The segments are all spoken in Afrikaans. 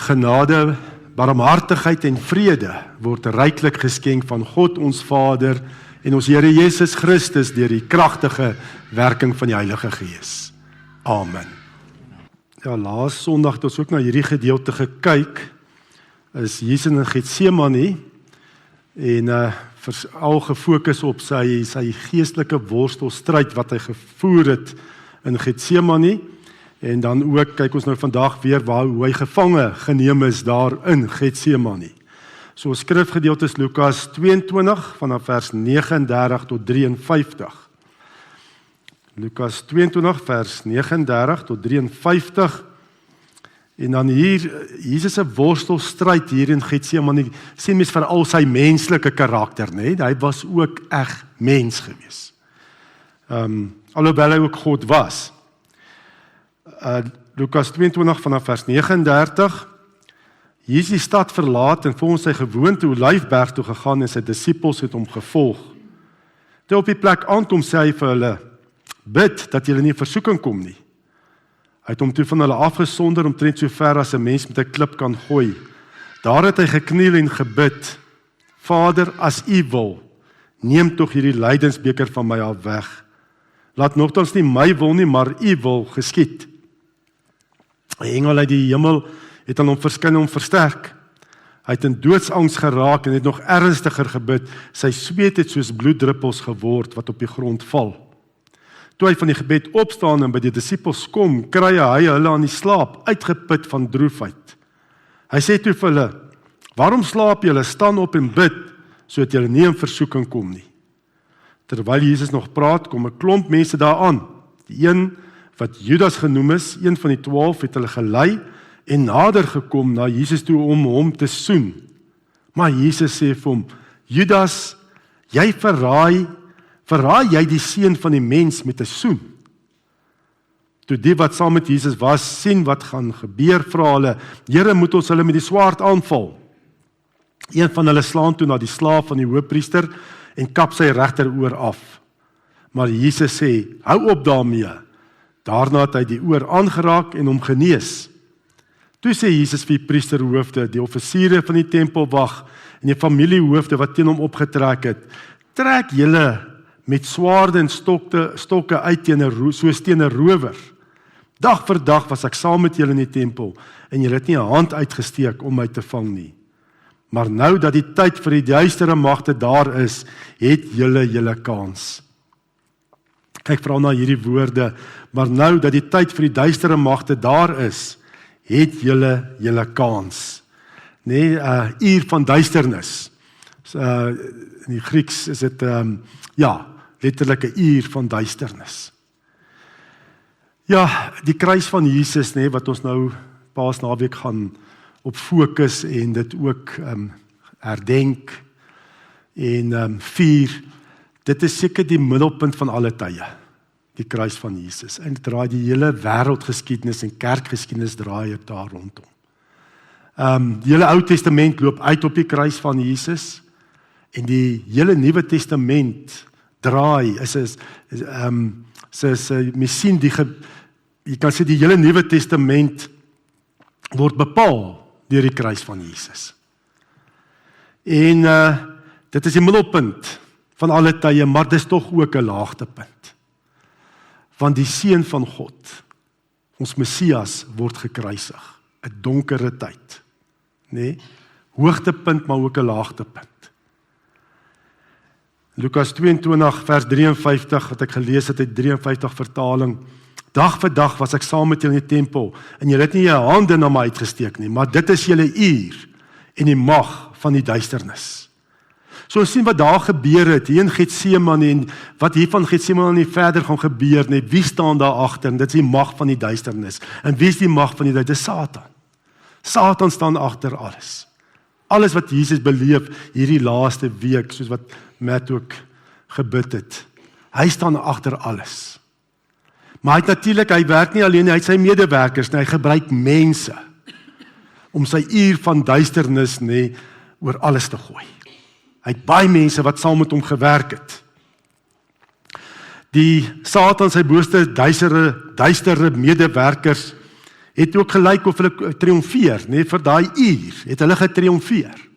genade, barmhartigheid en vrede word ryklik geskenk van God ons Vader en ons Here Jesus Christus deur die kragtige werking van die Heilige Gees. Amen. Ja, laas Sondag het ons ook na hierdie gedeelte gekyk, is Jesus in Getsemane en veral gefokus op sy geestelike worstelstryd wat hy gevoer het in Getsemane. En dan ook kyk ons nou vandag weer hoe hy gevange geneem is daar in Getsemane. So skrifgedeelte is Lukas 22 vanaf vers 39 tot 53. Lukas 22 vers 39 tot 53. En dan hier Jesus se worstelstryd hier in Getsemane, sien mens vir al sy menslike karakter, né? Hy was ook eg mens gewees. Alhoewel hy ook God was. Lukas 22 vanaf vers 39. Jesus die stad verlaat en volgens sy gewoonte Olyfberg toe gegaan en sy disippels het hom gevolg. Toe op die plek aankom sê hy vir hulle: "Bid dat julle nie in versoeking kom nie." Hy het hom toe van hulle afgesonder omtrent so ver as 'n mens met 'n klip kan gooi. Daar het hy gekniel en gebid: "Vader, as U wil, neem tog hierdie lydensbeker van my af weg. Laat nogtans nie my wil nie, maar U wil geskied." 'n Engel uit die hemel het aan hom verskyn en hom versterk. Hy het in doodsangs geraak en het nog ernstiger gebid. Sy sweet het soos bloeddruppels geword wat op die grond val. Toe hy van die gebed opstaan en by die disippels kom, kry hy hulle aan die slaap, uitgeput van droefheid. Hy sê toe vir hulle: "Waarom slaap julle? Staan op en bid, sodat julle nie in versoeking kom nie." Terwyl Jesus nog praat, kom 'n klomp mense daaraan. Die een wat Judas genoem is, een van die 12, het hulle gelei en nader gekom na Jesus toe om hom te soen. Maar Jesus sê vir hom: "Judas, jy verraai jy die seun van die mens met 'n soen?" Toe die wat saam met Jesus was, sien wat gaan gebeur, vra hulle: "Here, moet ons hulle met die swaard aanval?" Een van hulle slaan toe na die slaaf van die hoofpriester en kap sy regteroor af. Maar Jesus sê: "Hou op daarmee." Daarna het hy die oor aangeraak en hom genees. Toe sê Jesus vir die priesterhoofde, die offisiere van die tempelwag en die familiehoofde wat teen hom opgetrek het: "Trek julle met swaarde en stokke uit soos teen 'n rower. Dag vir dag was ek saam met julle in die tempel en julle het nie 'n hand uitgesteek om my te vang nie. Maar nou dat die tyd vir die duistere magte daar is, het julle kans." Kyk veral na hierdie woorde: "Maar nou dat die tyd vir die duistere magte daar is, het julle kans." Nee, uur van duisternis. In die Grieks is dit letterlik 'n uur van duisternis. Ja, die kruis van Jesus, wat ons nou Paasnaweek gaan op fokus en dit ook herdenk en vier. Dit is seker die middelpunt van alle tye, die kruis van Jesus. En dit draai die hele wêreldgeskiedenis en kerkgeskiedenis draai daar rondom. Die hele Ou Testament loop uit op die kruis van Jesus en die hele Nuwe Testament draai jy kan sê die hele Nuwe Testament word bepaal deur die kruis van Jesus. En dit is die middelpunt van alle tye, maar dis tog ook 'n laagtepunt. Want die Seun van God, ons Messias, word gekruisig. 'n Donkere tyd, hoogtepunt, maar ook 'n laagtepunt. Lukas 22 vers 53 wat ek gelees het uit 53 vertaling. "Dag vir dag was ek saam met julle in die tempel en julle het nie julle hande na my uitgesteek nie, maar dit is julle uur en die mag van die duisternis." So ons sien wat daar gebeur het hier in Getsemane en wat hier van Getsemane verder gaan gebeur, wie staan daar agter? En dit is die mag van die duisternis. En wie is die mag van die duisternis? Satan. Satan staan agter alles. Alles wat Jesus beleef hierdie laaste week, soos wat Matt ook gebid het. Hy staan agter alles. Maar hy werk nie alleen, hy het sy medewerkers, hy gebruik mense om sy uur van duisternis oor alles te gooi. Hy het baie mense wat saam met hom gewerk het. Die Satan, sy booste duistere medewerkers, het ook gelyk of hulle triomfeer, nee, vir daai uur, het hulle getriomfeer.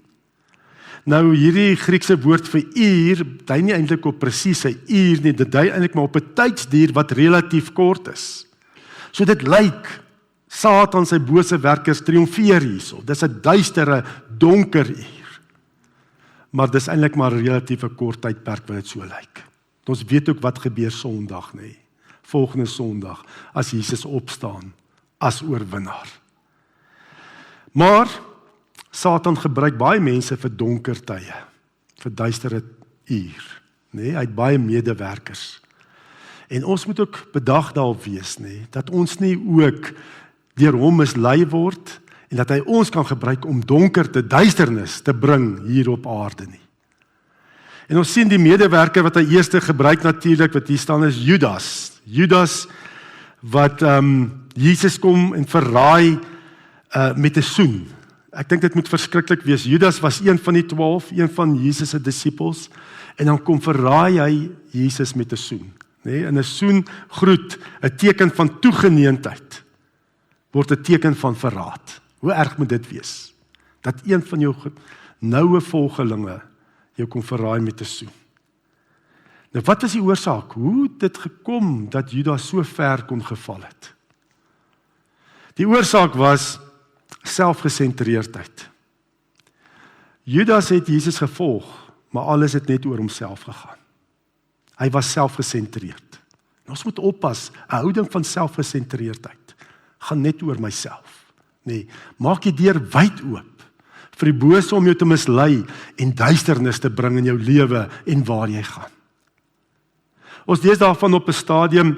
Nou, hierdie Griekse woord vir uur, dui nie eintlik op presies 'n uur nie, dit dui eintlik maar op 'n tydsduur wat relatief kort is. So dit lyk, Satan sy bose werkers triomfeer hierso, dis 'n duistere, donker uur. Maar dis eintlik maar 'n relatief kort tydperk wat dit so lyk. Ons weet ook wat gebeur Sondag, nee. Volgende Sondag, as Jesus opstaan, as oorwinnaar. Maar, Satan gebruik baie mense vir donker tye, vir duistere uur, nee, hy het baie medewerkers. En ons moet ook bedag daarop wees, nee, dat ons nie ook deur hom mislei word, en dat hy ons kan gebruik om donkerte, duisternis te bring hier op aarde nie. En ons sien die medewerker wat hy eerste gebruik natuurlik, wat hier staan is Judas. Judas wat Jesus kom en verraai met 'n soen. Ek dink dit moet verskriklik wees. Judas was een van die 12, een van Jesus se disippels, en dan kom verraai hy Jesus met 'n soen. Nee, en 'n soen groet, 'n teken van toegeneentheid, word 'n teken van verraad. Hoe erg moet dit wees? Dat een van jou noue volgelinge jou kom verraai met 'n soen. Nou wat is die oorsaak? Hoe het dit gekom dat Judas so ver kon geval het? Die oorsaak was selfgesentreerdheid. Judas het Jesus gevolg, maar alles het net oor homself gegaan. Hy was selfgesentreerd. Ons moet oppas, 'n houding van selfgesentreerdheid gaan net oor myself. Nee, maak die deur wyd oop vir die bose om jou te mislei en duisternis te bring in jou lewe en waar jy gaan. Ons lees daarvan op 'n stadium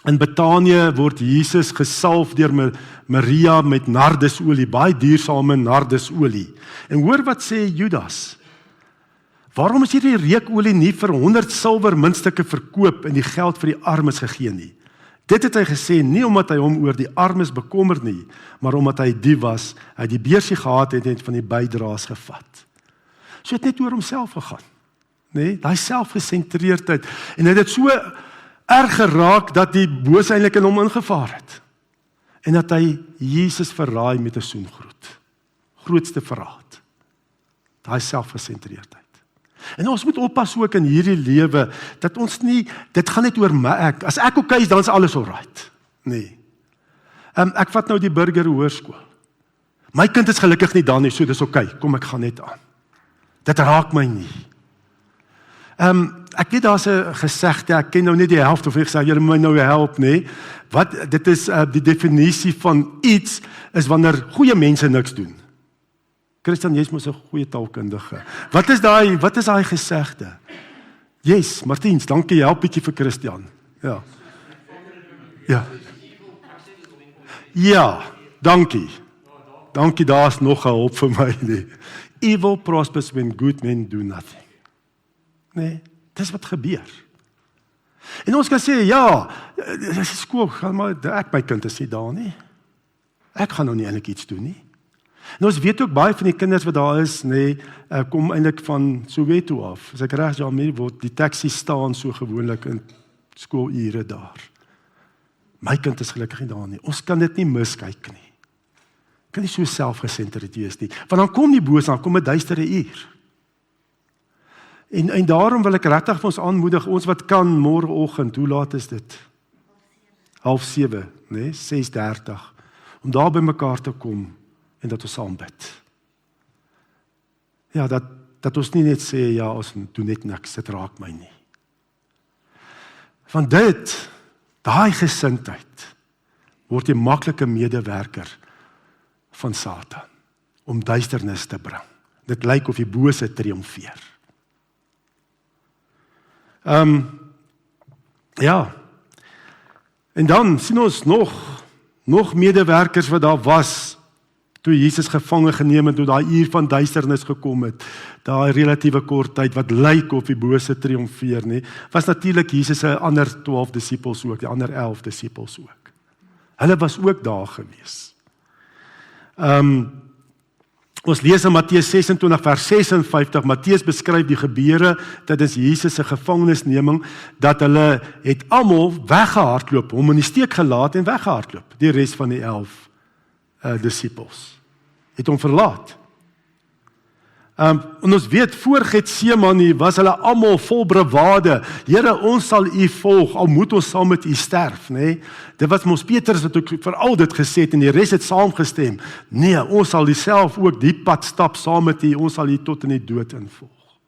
in Betanië word Jesus gesalf deur Maria met nardesolie, baie duursame nardesolie. En hoor wat sê Judas? Waarom is hierdie reukolie nie vir 100 silwer muntstukke verkoop en die geld vir die armes gegee nie? Dit het hy gesê nie omdat hy hom oor die armes bekommer nie, maar omdat hy dief was, hy die beursie gehad het en van die bydraes gevat. So het net oor homself gegaan. Nee, daai selfgesentreerdheid. En hy het dit so erg geraak dat die bose eintlik in hom ingevaar het. En dat hy Jesus verraai met 'n soengroet. Grootste verraad. Daai selfgesentreerdheid. En ons moet oppas ook in hierdie lewe dat ons nie, dit gaan net oor my, as ek okay is, dan is alles alright. Nee. Ek vat nou die Burger Hoërskool. My kind is gelukkig nie daar nie, so dis okay. Kom, ek gaan net aan. Dit raak my nie. Ek weet daar's 'n gesegde, ek ken nou net die helfte of ek sê julle moet my nou help, nee. Wat dit is die definisie van iets is wanneer goeie mense niks doen. Christian, jy's mos 'n goeie taalkundige. Wat is daai gesegde? Yes, Martiens, dankie, help bietjie vir Christian. Ja. Ja. Ja, dankie. Dankie, daar's nog 'n hulp vir my nie. Evil prospers when good men do nothing. Nee, dis wat gebeur. En ons kan sê, ja, dis skool, maar ek my kind is nie daar nie. Ek gaan nou nie eintlik iets doen nie. En ons weet ook baie van die kinders wat daar is, nee, kom eintlik van Soweto af. As ek reg is, ja, word die taxi staan so gewoonlik in skoolure daar. My kind is gelukkig nie daar nie. Ons kan dit nie miskyk nie. Kan nie so selfgesentreerd wees nie. Want dan kom die boos, dan kom 'n duistere uur. En daarom wil ek regtig vir ons aanmoedig, ons wat kan môreoggend, hoe laat is dit? 6:30, nee, 6:30, om daar by mekaar te kom en dat ons saam bid. Ja, dat ons nie net sê, ja, ons doen net niks, dit raak my nie. Van dit, daai gesindheid, word 'n maklike medewerker van Satan, om duisternis te bring. Dit lyk of die bose triomfeer. Ja, en dan sien ons nog medewerkers wat daar was, toe Jesus gevange geneem het, toe daai uur van duisternis gekom het, daai relatiewe kort tyd wat lyk of die bose triomfeer, nie, was natuurlik Jesus se ander 12 disippels ook, die ander 11 disippels ook. Hulle was ook daar gewees. Ons lees in Matteus 26 vers 56, Matteus beskryf die gebeure tydens Jesus se gevangenisneming, dat hulle het almal weggehardloop, hom in die steek gelaat en weggehardloop. Die res van die 11 disippels het hom verlaat. En ons weet, voor Getsemane was hulle almal vol bravade. Here, ons sal u volg, al moet ons saam met u sterf, nee. Dit was ons Petrus wat ook veral dit gesê het en die res het saamgestem. Nee, ons sal self ook die pad stap saam met u, ons sal u tot in die dood involg.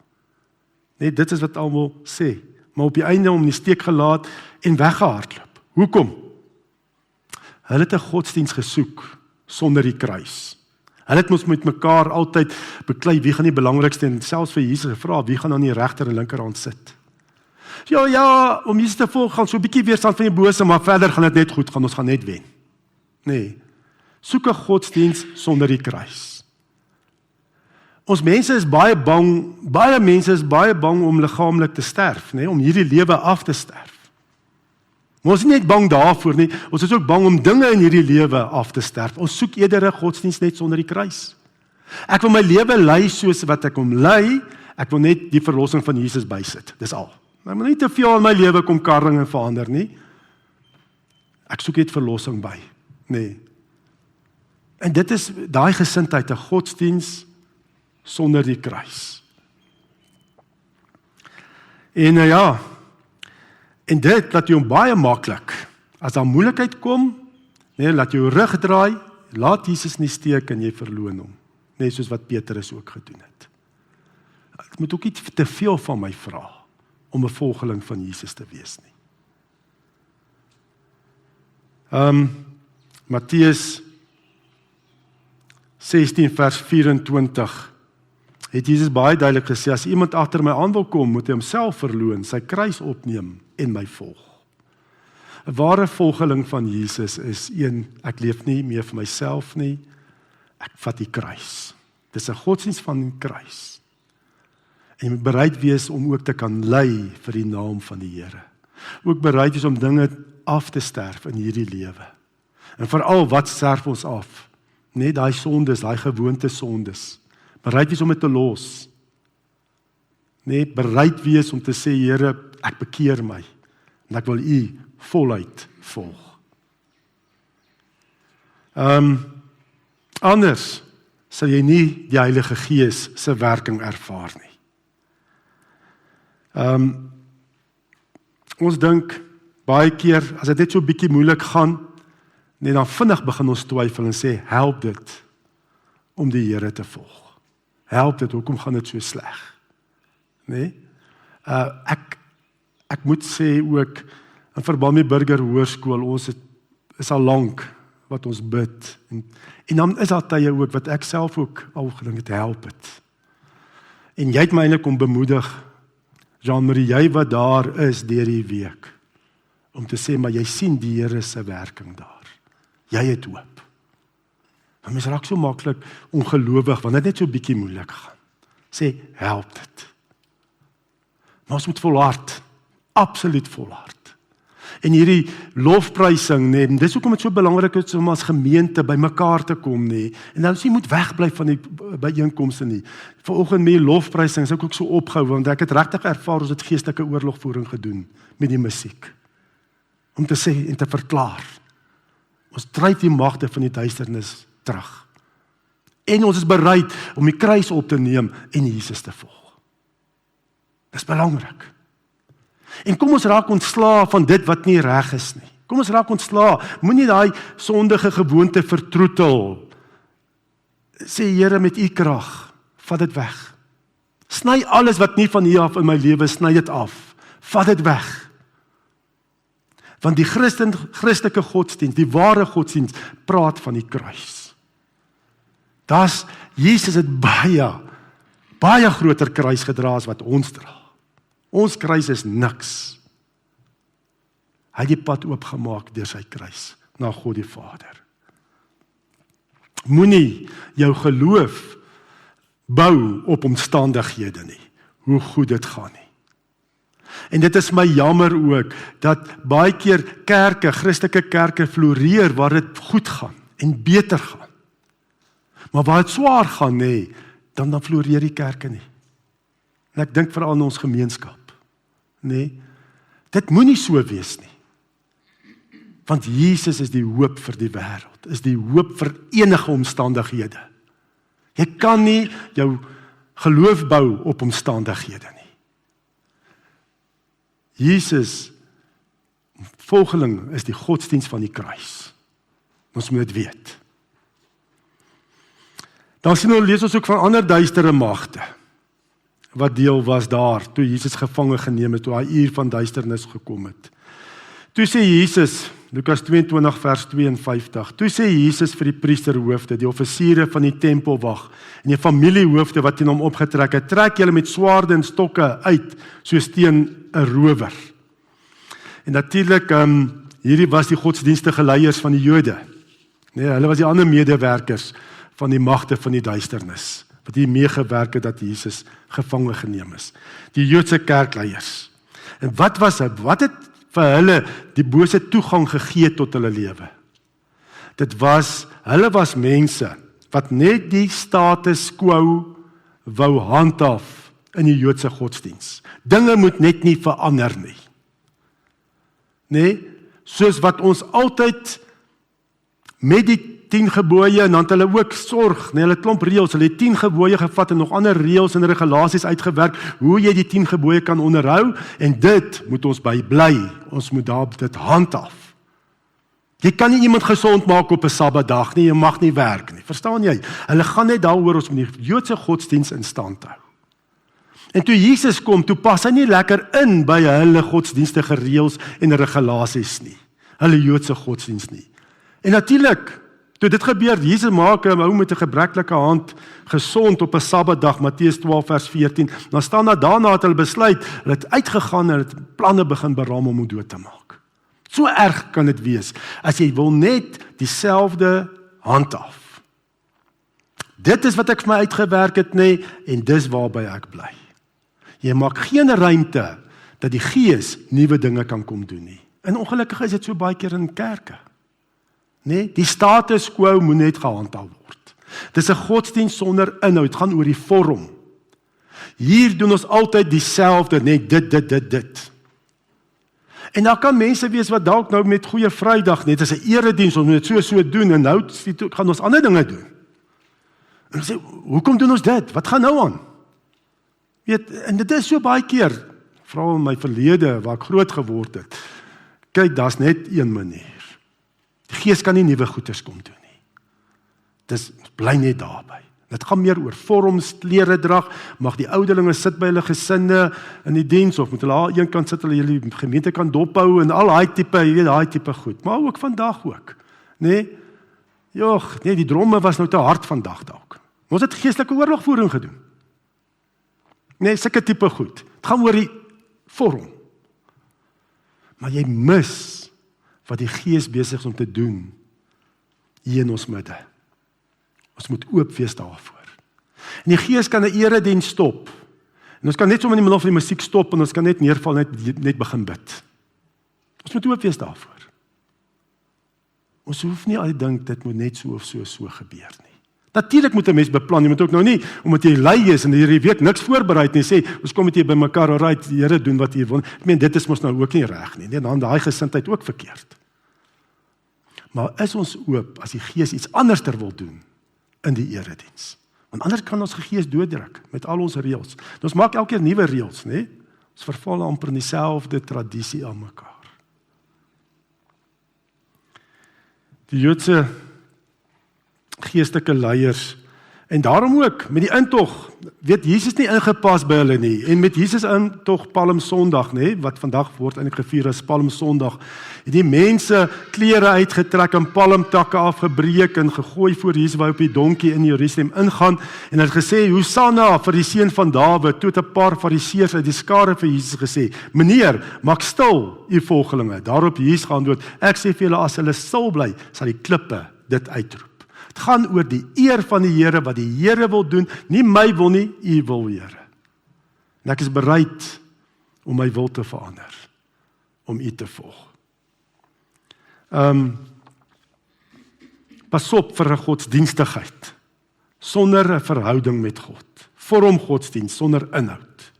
Nee, dit is wat almal sê. Maar op die einde om die steek gelaat en weggehardloop. Hoekom? Hulle het 'n godsdiens gesoek sonder die kruis. Hulle het ons met mekaar altyd beklei wie gaan die belangrikste en selfs vir Jesus gevra wie gaan aan die regter en linkerhand sit. Ja, om Jesus te volg gaan so 'n bietjie weerstand van die bose, maar verder gaan dit net goed gaan, ons gaan net wen. Nee. Soek 'n godsdiens sonder die kruis. Ons mense is baie mense is baie bang om liggaamlik te sterf, nee, om hierdie lewe af te sterf. Maar ons is nie net bang daarvoor nie, ons is ook bang om dinge in hierdie lewe af te sterf. Ons soek eerder 'n godsdiens net sonder die kruis. Ek wil my lewe lei soos wat ek hom lei, ek wil net die verlossing van Jesus bysit, dis al. Ek moet nie te veel in my lewe kom karring en verander nie. Ek soek net verlossing by, nee. En dit is daai gesindheid, 'n godsdiens sonder die kruis. En en dit laat jou baie maklik. As daar moeilikheid kom, nee, laat jou rug draai, laat Jesus nie steek en jy verloon hom. Nee, soos wat Petrus ook gedoen het. Ek moet ook nie te veel van my vra om 'n volgeling van Jesus te wees nie. Matteus 16 vers 24 het Jesus baie duidelik gesê, as iemand agter my aan wil kom, moet hy homself verloon, sy kruis opneem en my volg. 'n Ware volgeling van Jesus is ek leef nie meer vir myself nie, ek vat die kruis. Dis 'n godsdiens van die kruis. En jy moet bereid wees om ook te kan ly vir die naam van die Here. Ook bereid wees om dinge af te sterf in hierdie lewe. En veral, wat sterf ons af? Net daai sondes, daai gewoonte sondes. Bereid wees om dit te los. Net bereid wees om te sê, Here, ek bekeer my. En ek wil u voluit volg. Anders sal jy nie die Heilige Gees se werking ervaar nie. Ons dink baie keer, as dit net so 'n bietjie moeilik gaan, net dan vinnig begin ons twyfel en sê, help dit om die Here te volg. Help dit, hoekom gaan dit so sleg? Nee? Ek moet sê ook, in verband met Burger Hoërskool, ons is al lank wat ons bid. En dan is daar tye ook, wat ek self ook al gedink het, help het. En jy het my eintlik om bemoedig, Jean-Marie, jy wat daar is deur die week, om te sê, maar jy sien die Here se werking daar. Jy het hoop. Maar mens raak so maklik ongelowig, want dit net so bietjie moeilik gaan. Sê, help dit. Maar ons moet volhard, absoluut volhard. En hierdie lofprysing, nee, dis hoekom dit so belangrik is om as gemeente by mekaar te kom, nee. En dan jy moet wegbly van die byeenkomste nie. Vanoggend met die lofprysing is ek ook so opgehou, want ek het regtig ervaar ons het geestelike oorlogvoering gedoen met die musiek. Om te sê en te verklaar. Ons dryf die magte van die duisternis terug. En ons is bereid om die kruis op te neem en Jesus te volg. Dis belangrik. En kom ons raak ontslae van dit wat nie reg is nie. Kom ons raak ontslae. Moenie daai sondige gewoonte vertroetel. Sê, Here, met u krag, vat dit weg. Sny alles wat nie van hier af in my lewe, sny dit af. Vat dit weg. Want die Christelike godsdienst, die ware godsdienst, praat van die kruis. Jesus het baie groter kruis gedra as wat ons dra. Ons kruis is niks. Hy het die pad oopgemaak deur sy kruis, na God die Vader. Moenie jou geloof bou op omstandighede nie, hoe goed dit gaan nie. En dit is my jammer ook, dat baie keer kerke, Christelike kerke floreer waar dit goed gaan en beter gaan. Maar waar het swaar gaan, nee, dan floreer die kerke nie. En ek dink veral in ons gemeenskap. Nee, dit moet nie so wees nie. Want Jesus is die hoop vir die wêreld, is die hoop vir enige omstandighede. Jy kan nie jou geloof bou op omstandighede nie. Jesus, volgeling, is die godsdiens van die kruis. Ons moet dit weet. Dan lees ons ook van ander duistere magte, wat deel was daar, toe Jesus gevange geneem het, toe hy uur van duisternis gekom het. Toe sê Jesus, Lukas 22 vers 52, toe sê Jesus vir die priesterhoofde, die offisiere van die tempelwag, en die familiehoofde wat teen hom opgetrek het, trek julle met swaarde en stokke uit, soos teen 'n rower. En natuurlik, hierdie was die godsdienstige leiers van die Jode. Nee, hulle was die ander medewerkers van die magte van die duisternis, wat hier meegewerk het dat Jesus gevange geneem is. Die Joodse kerkleiers. En wat het vir hulle die bose toegang gegee tot hulle lewe? Hulle was mense wat net die status quo wou handhaaf in die Joodse godsdiens. Dinge moet net nie verander nie. Nee, soos wat ons altyd met die 10 gebooie, en dan het hulle ook sorg, hulle het klomp reëls, hulle het 10 gebooie gevat en nog ander reëls en regulasies uitgewerk, hoe jy die 10 gebooie kan onderhou, en dit moet ons by bly, ons moet dit handhaaf. Jy kan nie iemand gesond maak op 'n Sabbatdag nie, jy mag nie werk nie, verstaan jy? Hulle gaan net daaroor ons moet die Joodse godsdiens in stand hou. En toe Jesus kom, toe pas hy nie lekker in by hulle godsdienstige reëls en regulasies nie, hulle Joodse godsdiens nie. En natuurlik, toe dit gebeur, Jesus maak 'n ou met 'n gebreklike hand gesond op 'n Sabbatdag, Matteus 12 vers 14, dan staan daarna het hulle besluit, hulle het uitgegaan en het planne begin beraam om hom dood te maak. So erg kan dit wees, as jy wil net dieselfde handhaaf. Dit is wat ek vir my uitgewerk het, nee, en dis waarby ek bly. Jy maak geen ruimte dat die Gees nuwe dinge kan kom doen nie. En ongelukkig is dit so baie keer in kerke. Nee, die status quo moet net gehandhaaf word. Dis 'n godsdiens sonder inhoud, dit gaan oor die vorm. Hier doen ons altyd dieselfde, net dit. En daar kan mense wees wat dalk nou met Goeie Vrydag, net as 'n erediens, ons moet dit so doen, en nou gaan ons ander dinge doen. En ons sê, hoekom doen ons dit? Wat gaan nou aan? Weet, en dit is so baie keer, veral in my verlede, waar ek groot geword het, kyk, daar's net een manier. Die Gees kan nie nuwe goeders kom doen nie. Dis bly net daarby. Dit gaan meer oor vorms, klere drag, mag die ouderlinge sit by hulle gesinne in die diens, of moet hulle aan een kant sit, hulle die gemeente kan dophou, en al daai tipe, jy weet, daai tipe goed. Maar ook vandag ook. Nee, die dromme was nou te hard vandag dalk. Ons het geestelike oorlogvoering gedoen. Nee, sulke tipe goed. Het gaan oor die vorm. Maar jy mis wat die Gees besig is om te doen hier in ons midde. Ons moet oop wees daarvoor. En die Gees kan 'n erediens stop. En ons kan net sommer in die middel van die musiek stop en ons kan net neerval en net begin bid. Ons moet oop wees daarvoor. Ons hoef nie al die dink dit moet net so of so gebeur nie. Natuurlik moet 'n mens beplan, jy moet ook nou nie, omdat jy lui is en hierdie week niks voorberei nie, sê, ons kom met jy by mekaar, alright, die Here doen wat hy wil. Ek meen, dit is mos nou ook nie reg nie, dan daai gesindheid ook verkeerd. Maar is ons oop as die Gees iets anders wil doen in die erediens? Want anders kan ons Gees dooddruk met al ons reëls. Ons maak elke keer nuwe reëls, né? Ons verval amper in dieselfde tradisie aan mekaar. Die Joodse geestelike leiers, en daarom ook, met die intog, weet Jesus nie ingepas by hulle nie, en met Jesus intog Palm Sondag, wat vandag word eintlik gevier as Palm Sondag, het die mense klere uitgetrek en palmtakke afgebreek en gegooi voor Jesus waar hy op die donkie in Jerusalem ingaan, en het gesê, Hosanna vir die seun van Dawid. Toe het 'n paar fariseërs uit die skare vir Jesus gesê, meneer, maak stil u volgelinge. Daarop Jesus geantwoord, ek sê vir julle, as hulle stil bly, sal die klippe dit uitroep. Het gaan oor die eer van die Here, wat die Here wil doen, nie my wil nie, u wil, Here. En ek is bereid om my wil te verander, om u te volg. Pas op vir 'n godsdienstigheid, sonder 'n verhouding met God. Vorm godsdienst sonder inhoud.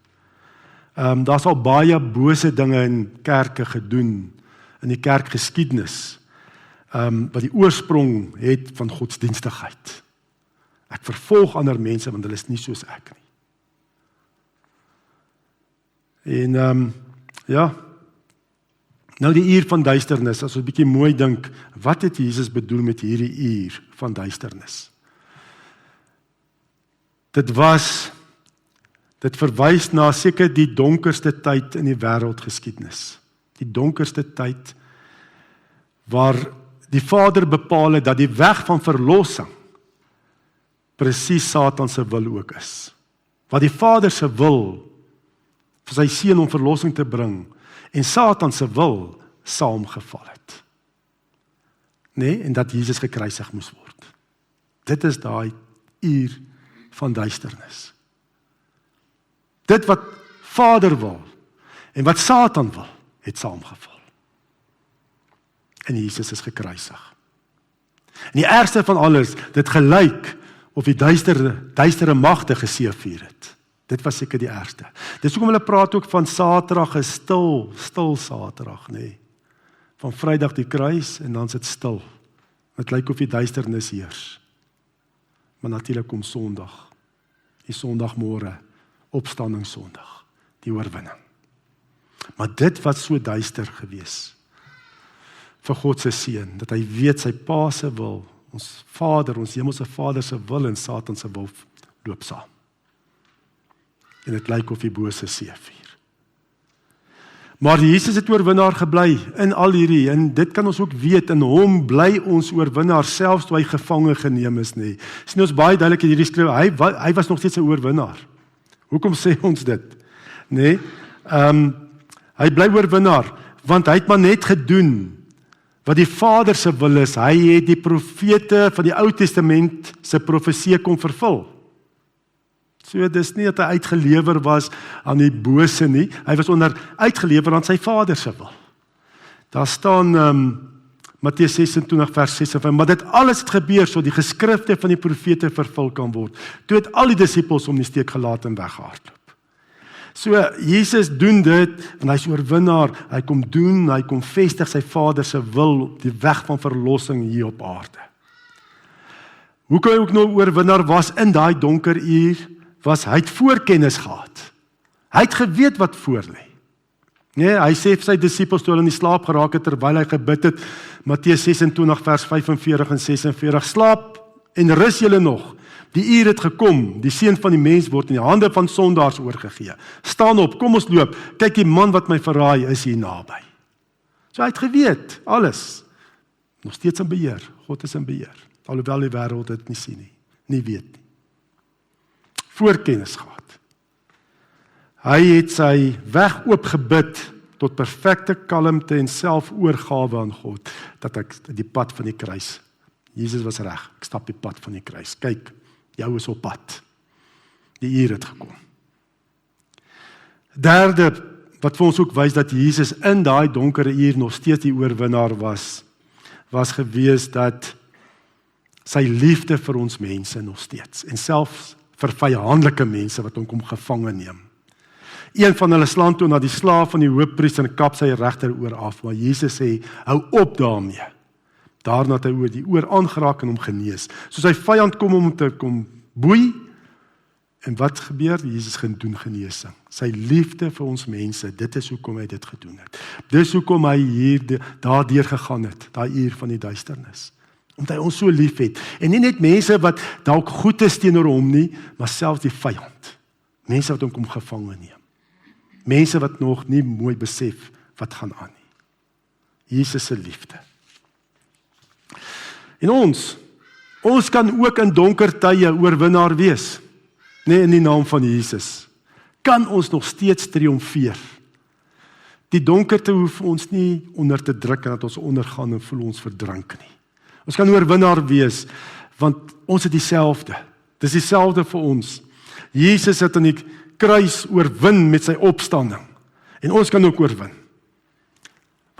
Daar's al baie bose dinge in kerke gedoen, in die kerkgeskiedenis, wat die oorsprong het van godsdienstigheid. Ek vervolg ander mense, want hulle is nie soos ek nie. En, nou die uur van duisternis, as ons 'n bietjie mooi dink, wat het Jesus bedoel met hierdie uur van duisternis? Dit verwys na seker die donkerste tyd in die wêreldgeskiedenis. Die donkerste tyd waar die Vader bepaal het dat die weg van verlossing presies Satan se wil ook is. Wat die Vader se wil vir sy seun om verlossing te bring en Satan se wil saamgeval het. Nee, en dat Jesus gekruisig moes word. Dit is daai uur van duisternis. Dit wat Vader wil en wat Satan wil, het saamgeval. En Jesus is gekruisig. En die ergste van alles, dit gelyk of die duistere magte geseëvier het. Dit was seker die ergste. Dis hoekom hulle praat ook van Saterdag is stil Saterdag, nee. Van Vrydag die kruis en dan is dit stil. Dit lyk of die duisternis heers. Maar natuurlik kom Sondag. Die Sondagmôre, opstandingssondag, die oorwinning. Maar dit was so duister gewees vir God se seun, dat hy weet sy Pa se wil, ons Vader, ons hemelse Vader se wil en Satan se wil loop saam. En dit lyk of die bose seëvier. Maar Jesus het oorwinnaar gebly in al hierdie, en dit kan ons ook weet, in hom bly ons oorwinnaar, selfs toe hy gevange geneem is nie. Sien ons baie duidelik in hierdie skrif, hy was nog steeds 'n oorwinnaar. Hoekom sê ons dit? Nee, hy bly oorwinnaar, want hy het maar net gedoen wat die Vader se wil is. Hy het die profete van die Ou Testament se profeseë kom vervul. So dis nie dat hy uitgelewer was aan die bose nie, hy was uitgelewer aan sy Vader se wil. Daar staan Matteus 26 vers 56, maar dit alles het gebeur so die geskrifte van die profete vervul kan word. Toe het al die disippels om die steek gelaat en weggehardloop. So Jesus doen dit, want hy is oorwinnaar, hy kom vestig sy Vader se wil op die weg van verlossing hier op aarde. Hoe kan hy ook nou oorwinnaar was in daai donker uur, was hy het voorkennis gehad. Hy het geweet wat voor lê. Nee, hy sê vir sy disippels toe hulle in die slaap geraak het terwyl hy gebid het, Matteus 26 vers 45 en 46, slaap en rus julle nog. Die uur het gekom, die seun van die mens word in die hande van sondaars oorgegee. Staan op, kom ons loop. Kyk, die man wat my verraai is hier naby. So hy het geweet, alles. Nog steeds in beheer. God is in beheer. Alhoewel die wêreld dit nie sien nie, nie weet nie. Voorkennis gehad. Hy het sy weg oopgebid tot perfekte kalmte en selfoorgawe aan God, dat ek die pad van die kruis, Jesus was reg, ek stap die pad van die kruis, kyk, jou is op pad, die uur het gekom. Derde, wat vir ons ook wys dat Jesus in daai donkere uur nog steeds die oorwinnaar was gewees dat sy liefde vir ons mense nog steeds, en selfs vir vyandelike mense wat hom kom gevange neem. Een van hulle slaan toe na die slaaf van die hoofpriester en kap sy regteroor af, maar Jesus sê, hou op daarmee. Daarna het hy die oor aangeraak en hom genees. So sy vyand kom om te kom boei, en wat gebeur? Jesus doen genesing. Sy liefde vir ons mense, dit is hoekom hy dit gedoen het. Dis hoekom hy hier daardeur gegaan het, daai uur van die duisternis. Omdat hy ons so lief het. En nie net mense wat dalk goed is teenoor hom nie, maar selfs die vyand. Mense wat hom kom gevange neem. Mense wat nog nie mooi besef wat gaan aan nie. Jesus se liefde. En ons kan ook in donker tye oorwinnaar wees. Nee, in die naam van Jesus. Kan ons nog steeds triomfeer. Die donkerte hoef ons nie onder te druk en dat ons ondergaan en voel ons verdrink nie. Ons kan oorwinnaar wees, want ons het dieselfde. Dis dieselfde vir ons. Jesus het aan die kruis oorwin met sy opstanding. En ons kan ook oorwin.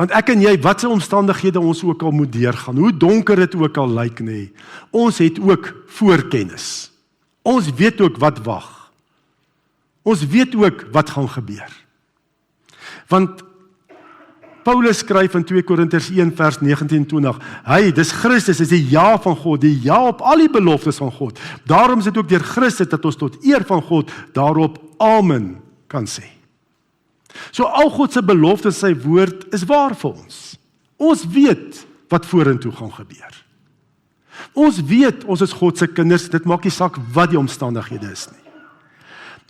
Want ek en jy, wat se omstandighede ons ook al moet deurgaan, hoe donker dit ook al lyk nie, ons het ook voorkennis. Ons weet ook wat wag. Ons weet ook wat gaan gebeur. Want Paulus skryf in 2 Korintiërs 1 vers 19-20, dis Christus, is die ja van God, die ja op al die beloftes van God. Daarom is dit ook deur Christus dat ons tot eer van God daarop amen kan sê. So al God se beloftes, sy woord, is waar vir ons. Ons weet wat vorentoe gaan gebeur. Ons weet, ons is God se kinders, dit maak nie saak wat die omstandighede is nie.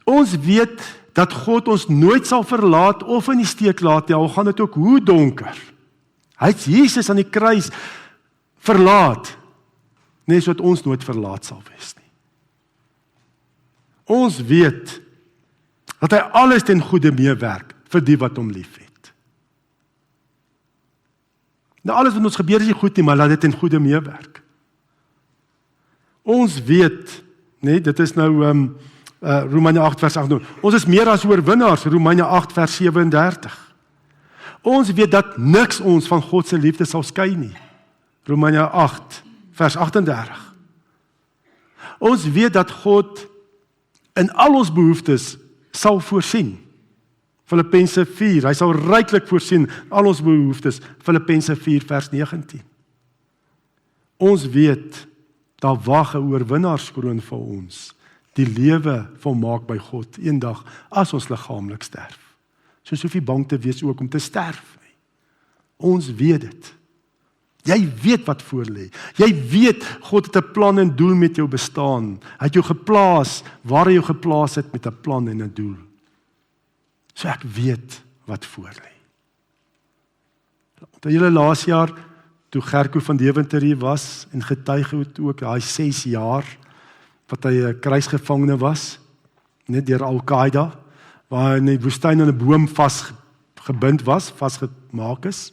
Ons weet dat God ons nooit sal verlaat of in die steek laat nie, al gaan dit ook hoe donker. Hy het Jesus aan die kruis verlaat, net sodat ons nooit verlaat sal wees nie. Ons weet dat hy alles ten goeie meewerk vir die wat hom liefhet. Nou alles wat ons gebeur is nie goed nie, maar laat dit ten goeie meewerk. Ons weet, dit is nou Romeine 8 vers 8, ons is meer as oorwinnaars, Romeine 8 vers 37. Ons weet dat niks ons van God se liefde sal skei nie, Romeine 8 vers 38. Ons weet dat God in al ons behoeftes sal voorsien, Filippense 4, hy sal ryklik voorsien al ons behoeftes, Filippense 4 vers 19. Ons weet, daar wag 'n oorwinnaarskroon vir ons, die lewe volmaak by God, eendag as ons liggaamlik sterf. So hoef jy bang te wees ook om te sterf nie. Ons weet dit. Jy weet wat voor lê. Jy weet, God het 'n plan en doel met jou bestaan. Hy het jou geplaas, waar hy jou geplaas het met 'n plan en 'n doel. So ek weet wat voor lê. Onthou julle laas jaar, toe Gerko van Deventer hier was, en getuig het ook, daai 6 jaar, wat hy 'n kruisgevangene was, net deur Al-Qaeda, waar hy in die woestyn aan 'n boom vasgebind was, vasgemaak is.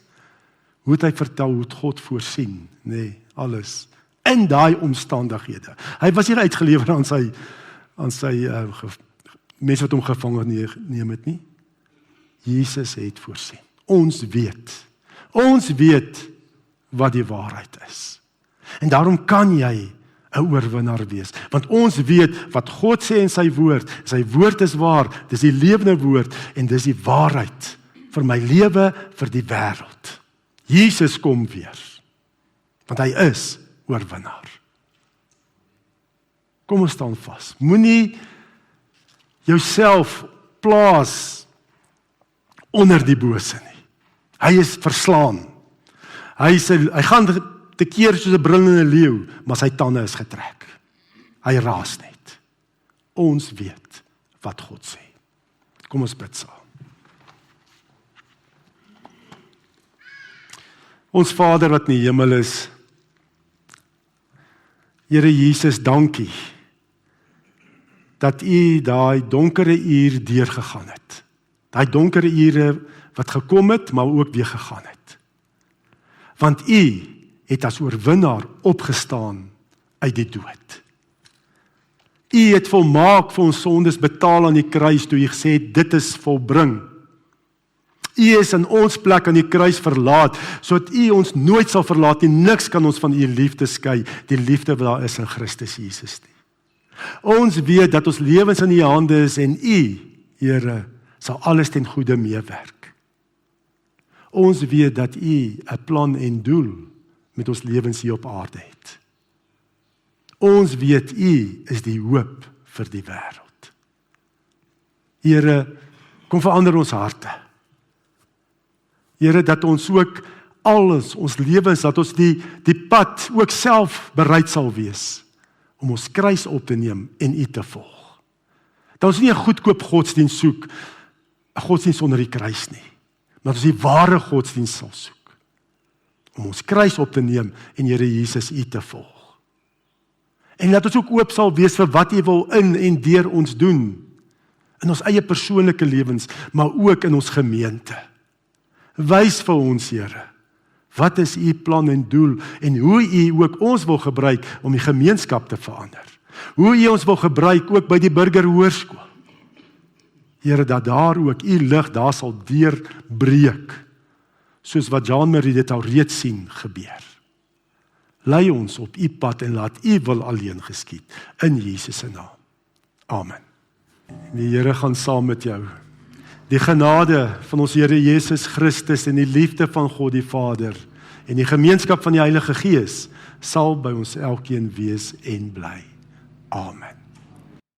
Hoe het hy vertel, hoe het God voorsien, alles, in daai omstandighede. Hy was nie uitgelewer aan sy mense wat hom gevangen neem het nie. Jesus het voorsien. Ons weet wat die waarheid is. En daarom kan jy 'n oorwinnaar wees, want ons weet wat God sê in sy woord is waar, dis die lewende woord, en dis die waarheid vir my lewe, vir die wêreld. Jesus kom weer, want hy is oorwinnaar. Kom ons staan vas, moenie jouself plaas onder die bose nie. Hy is verslaan, hy gaan tekeer soos 'n brullende leeu, maar sy tande is getrek. Hy raas net. Ons weet wat God sê. Kom ons bid saam. Ons Vader wat in die hemel is, Here Jesus, dankie dat U daai donkere uur deurgegaan het. Daai donkere ure wat gekom het, maar ook weer gegaan het. Want U het as oorwinnaar opgestaan uit die dood. U het volmaak vir ons sondes betaal aan die kruis toe U gesê het, dit is volbring. U is in ons plek aan die kruis verlaat, sodat U ons nooit sal verlaat nie. Niks kan ons van U liefde skei, die liefde wat daar is in Christus Jesus nie. Ons weet dat ons lewens in U hande is en U, Here, sal alles ten goeie meewerk. Ons weet dat U 'n plan en doel met ons lewens hier op aarde het. Ons weet U is die hoop vir die wêreld. Here, kom verander ons harte. Here, dat ons ook alles, ons lewens, dat ons die pad ook self bereid sal wees om ons kruis op te neem en U te volg. Dat ons nie 'n goedkoop godsdienst soek, 'n godsdienst sonder die kruis nie, maar dat ons die ware godsdienst sal soek, om ons kruis op te neem en Here Jesus U te volg. En dat ons ook oop sal wees vir wat U wil in en deur ons doen, in ons eie persoonlike lewens, maar ook in ons gemeente. Wys vir ons, Here, wat is U plan en doel, en hoe U ook ons wil gebruik om die gemeenskap te verander. Hoe U ons wil gebruik ook by die burgerhoërskool. Here, dat daar ook U lig daar sal deurbreek, soos wat Jean-Marie dit al reeds sien gebeur. Lei ons op u pad en laat u wil alleen geskied. In Jesus se naam. Amen. Die Here gaan saam met jou. Die genade van ons Here Jesus Christus en die liefde van God die Vader en die gemeenskap van die Heilige Gees sal by ons elkeen wees en bly. Amen.